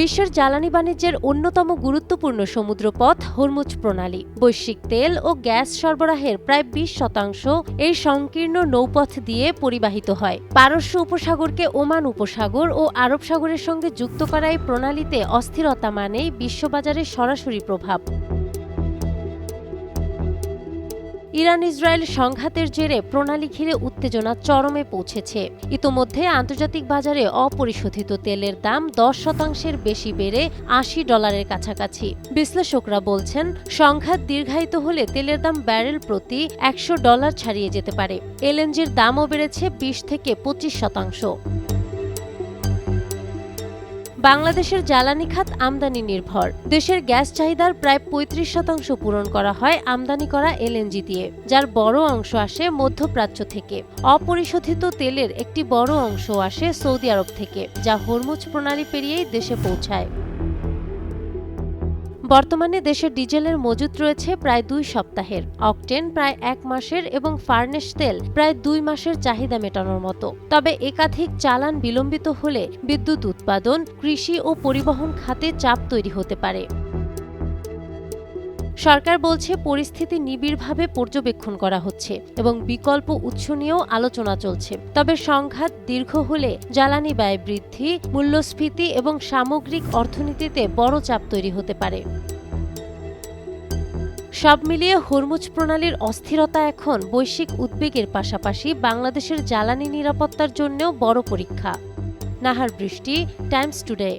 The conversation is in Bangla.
বিশ্বের জ্বালানি বাণিজ্যের অন্যতম গুরুত্বপূর্ণ সমুদ্রপথ হরমুজ প্রণালী। বৈশ্বিক তেল ও গ্যাস সরবরাহের প্রায় ২০% এই সংকীর্ণ নৌপথ দিয়ে পরিবাহিত হয়। পারস্য উপসাগরকে ওমান উপসাগর ও আরব সাগরের সঙ্গে যুক্ত করা এই প্রণালীতে অস্থিরতা মানেই বিশ্ববাজারে সরাসরি প্রভাব। ইরান ইসরায়েল সংঘাতের জেরে প্রণালী ঘিরে উত্তেজনা চরমে পৌঁছেছে। ইতোমধ্যে আন্তর্জাতিক বাজারে অপরিশোধিত তেলের দাম 10% বেশি বেড়ে $80 কাছাকাছি। বিশ্লেষকরা বলছেন, সংঘাত দীর্ঘায়িত হলে তেলের দাম ব্যারেল প্রতি $100 ছাড়িয়ে যেতে পারে। এলএনজির দামও বেড়েছে 20 থেকে 25%। বাংলাদেশের জ্বালানি খাত আমদানি নির্ভর। দেশের গ্যাস চাহিদার প্রায় 35% পূরণ করা হয় আমদানি করা এলএনজি দিয়ে, যার বড় অংশ আসে মধ্যপ্রাচ্য থেকে। অপরিশোধিত তেলের একটি বড় অংশ আসে সৌদি আরব থেকে, যা হরমুজ প্রণালী পেরিয়েই দেশে পৌঁছায়। বর্তমানে দেশের ডিজেলের মজুত রয়েছে প্রায় 2 সপ্তাহের, অকটেন প্রায় 1 মাসের এবং ফার্নেস তেল প্রায় 2 মাসের চাহিদা মেটানোর মতো। তবে একাধিক চালান বিলম্বিত হলে বিদ্যুৎ উৎপাদন, কৃষি ও পরিবহন খাতে চাপ তৈরি হতে পারে। সরকার বলছে পরিস্থিতি নিবিড়ভাবে পর্যবেক্ষণ করা হচ্ছে এবং বিকল্প উৎস নিয়েও আলোচনা চলছে। তবে সংঘাত দীর্ঘ হলে জ্বালানি ব্যয় বৃদ্ধি, মূল্যস্ফীতি এবং সামগ্রিক অর্থনীতিতে বড় চাপ তৈরি হতে পারে। সব মিলিয়ে হরমুজ প্রণালীর অস্থিরতা এখন বৈশ্বিক উদ্বেগের পাশাপাশি বাংলাদেশের জ্বালানি নিরাপত্তার জন্যও বড় পরীক্ষা। নাহার বৃষ্টি, টাইমস টুডে।